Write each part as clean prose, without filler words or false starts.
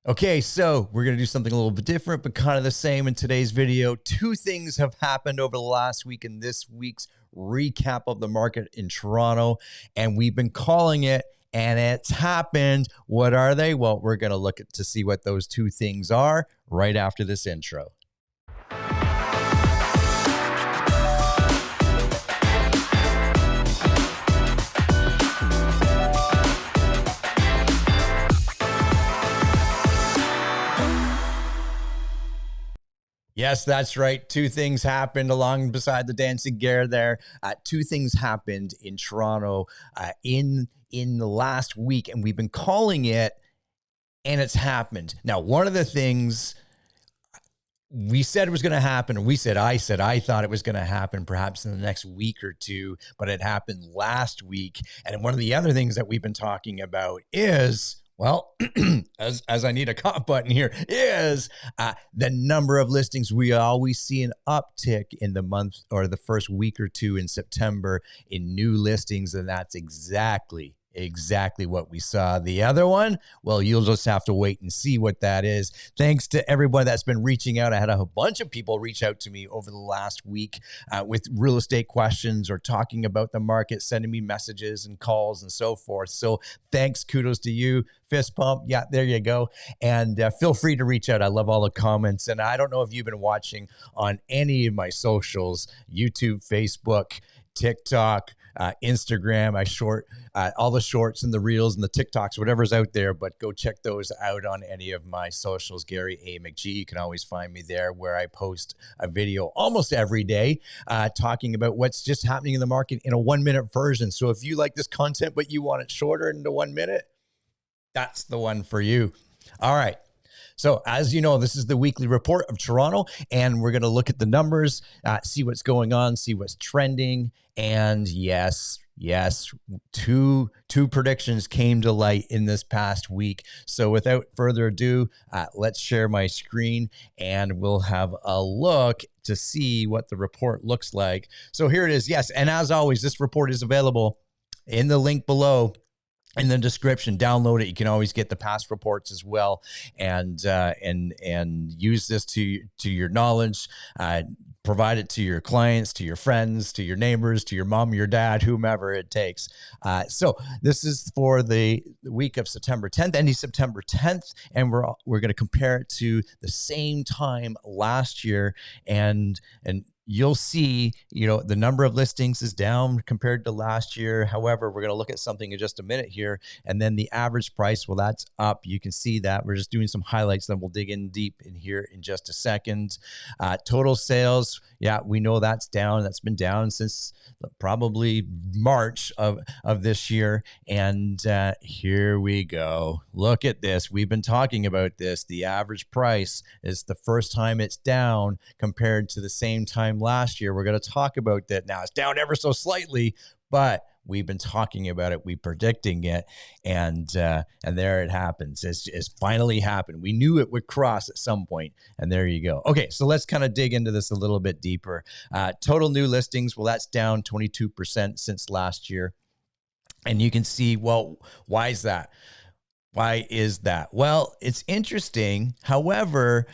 Okay, so we're going to do something a little bit different, but kind of the same in today's video. Two things have happened over the last week in this week's recap of the market in Toronto, and we've been calling it, and it's happened. What are they? Well, we're going to look at to see what those two things are right after this intro. Yes, that's right. Two things happened along beside the dancing gear there. Two things happened in Toronto in the last week, and we've been calling it, and it's happened. Now, one of the things we said was going to happen, I thought it was going to happen perhaps in the next week or two, but it happened last week. And one of the other things that we've been talking about is, well, as I need a cough button here, is the number of listings. We always see an uptick in the month or the first week or two in September in new listings, and that's exactly what we saw. The other one, well, you'll just have to wait and see what that is. Thanks to everyone that's been reaching out. I had a bunch of people reach out to me over the last week with real estate questions or talking about the market, sending me messages and calls and so forth. So thanks, kudos to you. Fist pump. Yeah, there you go. And feel free to reach out. I love all the comments. And I don't know if you've been watching on any of my socials, YouTube, Facebook, TikTok, Instagram. I short all the shorts and the reels and the TikToks, whatever's out there, but go check those out on any of my socials. Gary A. McGee. You can always find me there, where I post a video almost every day talking about what's just happening in the market in a 1-minute version. So if you like this content, but you want it shorter into 1 minute, that's the one for you. All right. So as you know, this is the weekly report of Toronto, and we're going to look at the numbers, see what's going on, see what's trending. And yes, two predictions came to light in this past week. So without further ado, let's share my screen and we'll have a look to see what the report looks like. So here it is. Yes. And as always, this report is available in the link below in the description. Download it. You can always get the past reports as well, and use this to your knowledge. Provide it to your clients, to your friends, to your neighbors, to your mom, your dad, whomever it takes. So this is for the week of September 10th, ending September 10th, and we're going to compare it to the same time last year, and you'll see, the number of listings is down compared to last year. However, we're going to look at something in just a minute here. And then the average price, well, that's up. You can see that. We're just doing some highlights. Then we'll dig in deep in here in just a second. Total sales, yeah, we know that's down. That's been down since probably March of this year. And here we go. Look at this. We've been talking about this. The average price is the first time it's down compared to the same time last year. We're going to talk about that now. It's down ever so slightly, but we've been talking about it. We're predicting it, and there it happens. It's finally happened. We knew it would cross at some point, and there you go. Okay, so let's kind of dig into this a little bit deeper. Total new listings, well, that's down 22% since last year, and you can see, well, why is that? Why is that? Well, it's interesting. However,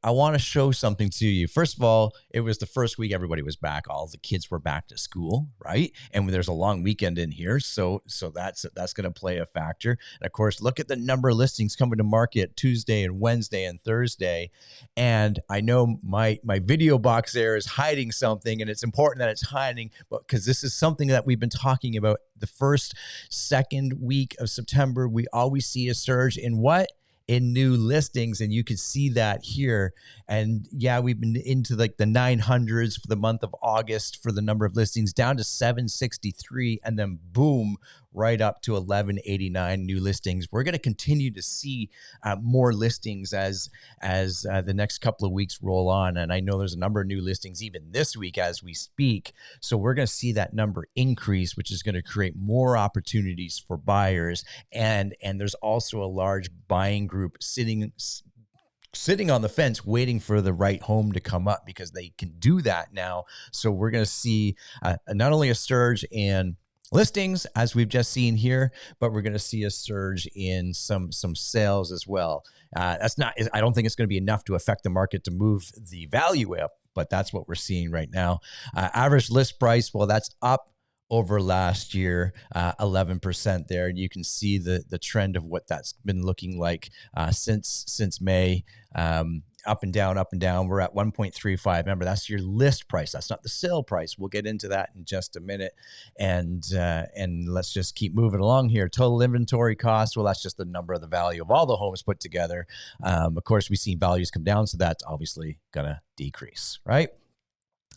I want to show something to you. First of all, it was the first week everybody was back. All the kids were back to school, right? And there's a long weekend in here, so that's going to play a factor. And of course, look at the number of listings coming to market Tuesday and Wednesday and Thursday. And I know my video box there is hiding something, and it's important that it's hiding, but because this is something that we've been talking about. The second week of September, we always see a surge in what? In new listings, and you can see that here. And yeah, we've been into like the 900s for the month of August for the number of listings, down to 763, and then boom, right up to 1189 new listings. We're going to continue to see more listings as the next couple of weeks roll on. And I know there's a number of new listings even this week as we speak. So we're going to see that number increase, which is going to create more opportunities for buyers. And there's also a large buying group sitting on the fence waiting for the right home to come up, because they can do that now. So we're going to see not only a surge in listings, as we've just seen here, but we're going to see a surge in some sales as well. That's not, I don't think it's going to be enough to affect the market to move the value up, but that's what we're seeing right now. Average list price, well, that's up over last year, 11% there. And you can see the trend of what that's been looking like since May. Up and down, up and down. We're at 1.35. Remember, that's your list price. That's not the sale price. We'll get into that in just a minute. And let's just keep moving along here. Total inventory cost. Well, that's just the number of the value of all the homes put together. Of course, we've seen values come down, so that's obviously gonna decrease, right?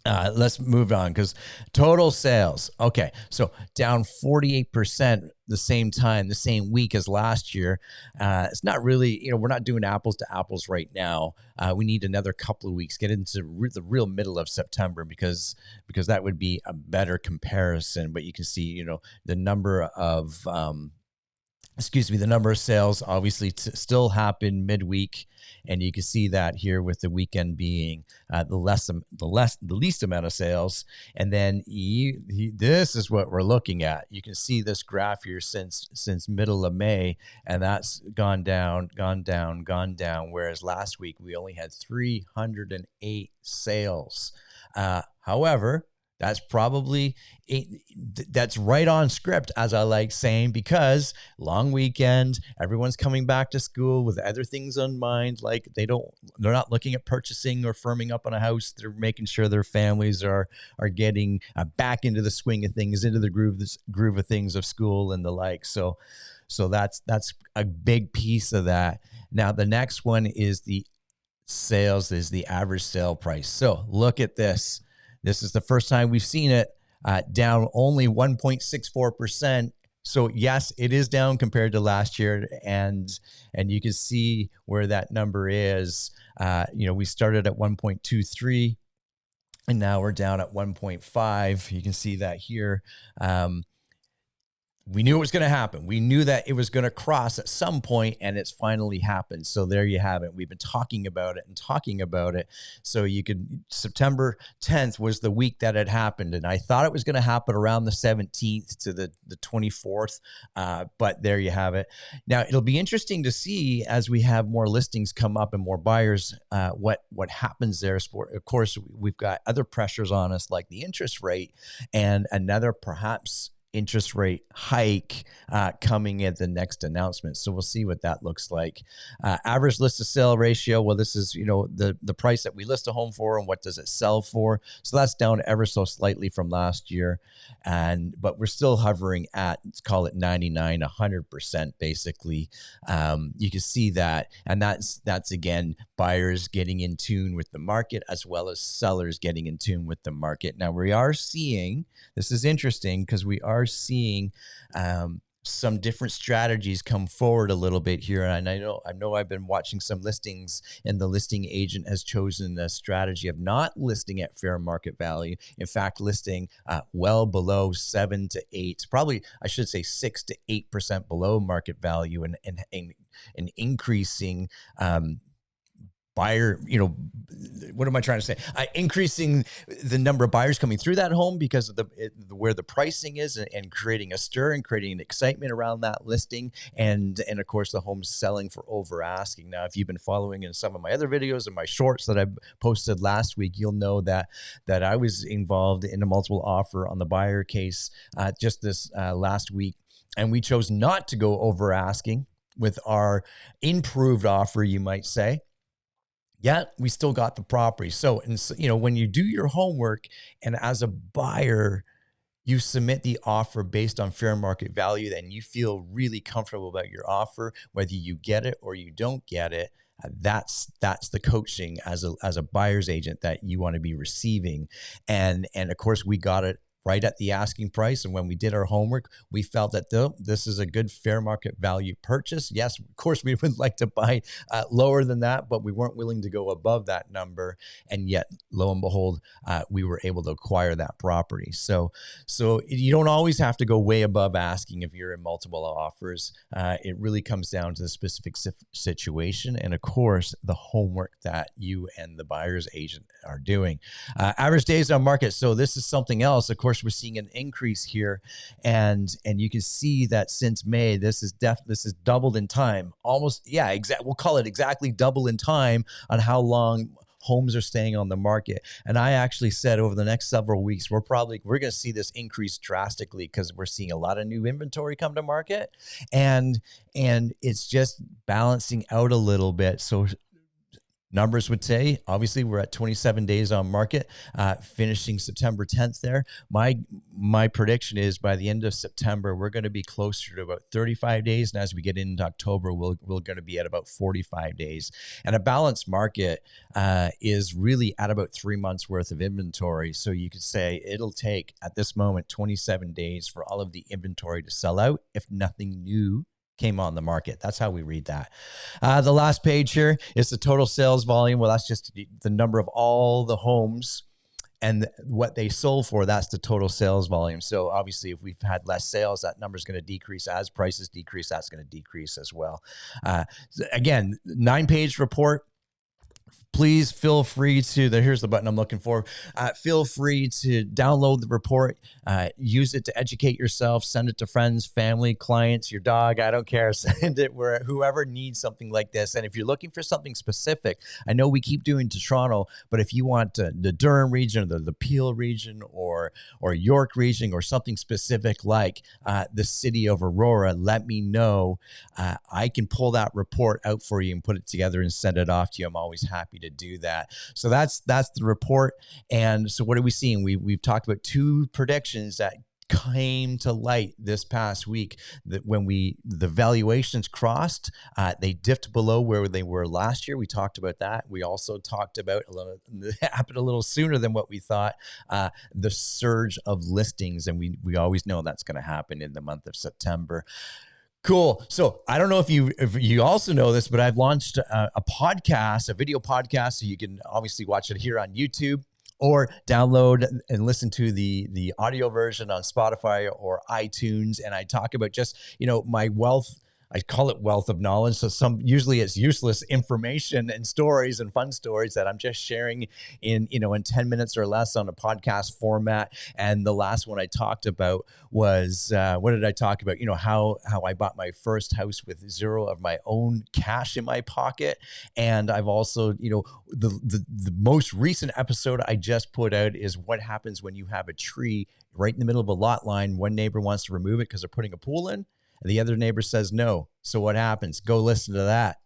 Let's move on because total sales. Okay, so down 48% the same week as last year. It's not really, we're not doing apples to apples right now. We need another couple of weeks, get into the real middle of September because that would be a better comparison. But you can see, the number of the number of sales obviously still happen midweek, and you can see that here with the weekend being the least amount of sales. And then this is what we're looking at. You can see this graph here since middle of May, and that's gone down. Whereas last week we only had 308 sales. However, that's right on script, as I like saying, because long weekend, everyone's coming back to school with other things on mind. Like they're not looking at purchasing or firming up on a house. They're making sure their families are getting back into the swing of things, into the groove of things of school and the like. So that's a big piece of that. Now the next one is the sales, is the average sale price. So look at this. This is the first time we've seen it down only 1.64%. So yes, it is down compared to last year, and you can see where that number is. We started at 1.23, and now we're down at 1.5. You can see that here. We knew it was going to happen. We knew that it was going to cross at some point, and it's finally happened. So there you have it. We've been talking about it. So September 10th was the week that it happened. And I thought it was going to happen around the 17th to the 24th. But there you have it. Now, it'll be interesting to see as we have more listings come up and more buyers, what happens there. Of course, we've got other pressures on us like the interest rate and another perhaps interest rate hike coming at the next announcement. So we'll see what that looks like. Average list to sale ratio. Well, this is, the price that we list a home for and what does it sell for. So that's down ever so slightly from last year. But we're still hovering at, let's call it 99, 100% basically. You can see that. And that's again, buyers getting in tune with the market as well as sellers getting in tune with the market. Now we are seeing, this is interesting because we are seeing some different strategies come forward a little bit here. And I know I've been watching some listings, and the listing agent has chosen a strategy of not listing at fair market value. In fact, listing well below 7 to 8, probably I should say 6 to 8% below market value, and increasing buyer, what am I trying to say? Increasing the number of buyers coming through that home because of where the pricing is, and creating a stir and creating an excitement around that listing. And of course, the home's selling for over asking. Now, if you've been following in some of my other videos and my shorts that I posted last week, you'll know that I was involved in a multiple offer on the buyer case just this last week. And we chose not to go over asking with our improved offer, you might say. Yet we still got the property. So, when you do your homework and as a buyer, you submit the offer based on fair market value, then you feel really comfortable about your offer, whether you get it or you don't get it. That's the coaching as a buyer's agent that you want to be receiving. And of course, we got it right at the asking price. And when we did our homework, we felt that this is a good fair market value purchase. Yes, of course, we would like to buy lower than that, but we weren't willing to go above that number. And yet, lo and behold, we were able to acquire that property. So you don't always have to go way above asking if you're in multiple offers. It really comes down to the specific situation. And of course, the homework that you and the buyer's agent are doing. Average days on market. So this is something else. Of course, course, we're seeing an increase here, and you can see that since May, this is doubled in time. Almost, yeah, we'll call it exactly double in time on how long homes are staying on the market. And I actually said over the next several weeks, we're going to see this increase drastically because we're seeing a lot of new inventory come to market, and it's just balancing out a little bit. So numbers would say, obviously, we're at 27 days on market, finishing September 10th there. My prediction is by the end of September, we're going to be closer to about 35 days. And as we get into October, we're going to be at about 45 days. And a balanced market is really at about 3 months worth of inventory. So you could say it'll take, at this moment, 27 days for all of the inventory to sell out if nothing new came on the market. That's how we read that. The last page here is the total sales volume. Well, that's just the number of all the homes and what they sold for. That's the total sales volume. So obviously, if we've had less sales, that number is going to decrease. As prices decrease, that's going to decrease as well. Again, 9-page report. Please feel free to, here's the button I'm looking for. Feel free to download the report, use it to educate yourself, send it to friends, family, clients, your dog, I don't care. Send it where whoever needs something like this. And if you're looking for something specific, I know we keep doing to Toronto, but if you want the Durham region, or the Peel region, or York region, or something specific like the city of Aurora, let me know. I can pull that report out for you and put it together and send it off to you. I'm always happy to do that. So that's the report. And so what are we seeing? We've talked about 2 predictions that came to light this past week, that when the valuations crossed, they dipped below where they were last year. We talked about that. We also talked about it happened a little sooner than what we thought, the surge of listings. And we always know that's going to happen in the month of September. Cool. So I don't know if you also know this, but I've launched a podcast, a video podcast. So you can obviously watch it here on YouTube, or download and listen to the audio version on Spotify or iTunes. And I talk about just, my wealth. I call it wealth of knowledge. So usually it's useless information and stories and fun stories that I'm just sharing in 10 minutes or less on a podcast format. And the last one I talked about was, what did I talk about? How I bought my first house with zero of my own cash in my pocket. And I've also, the most recent episode I just put out is what happens when you have a tree right in the middle of a lot line. One neighbor wants to remove it because they're putting a pool in, and the other neighbor says no. So what happens? Go listen to that.